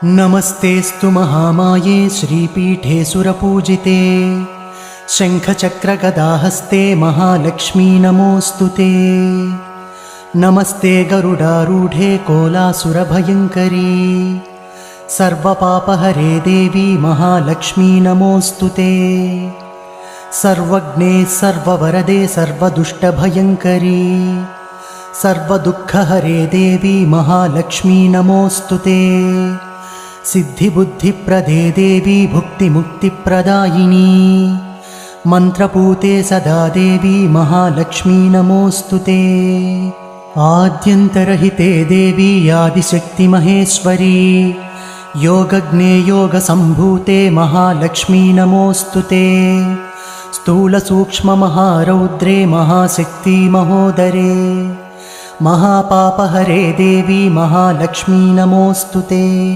नमस्तेऽस्तु महामाये श्रीपीठे सुरपूजिते शङ्खचक्रगदाहस्ते महालक्ष्मी नमोऽस्तु ते। नमस्ते गरुडारूढे कोलासुरभयङ्करी सर्वपापहरे देवी महालक्ष्मी नमोऽस्तु ते। सर्वज्ञे सर्ववरदे सर्वदुष्टभयङ्करी सर्वदुःखहरे देवी महालक्ष्मी नमोऽस्तु ते। सिद्धिबुद्धिप्रदे देवी भुक्तिमुक्तिप्रदायिनी मन्त्रपूते सदा देवी महालक्ष्मी नमोऽस्तु ते। आद्यन्तरहिते देवी आदिशक्तिमहेश्वरी योगज्ञे योगसम्भूते महालक्ष्मी नमोऽस्तु ते। स्थूलसूक्ष्ममहारौद्रे महाशक्ति महोदरे महापापहरे देवी महालक्ष्मी नमोऽस्तु ते।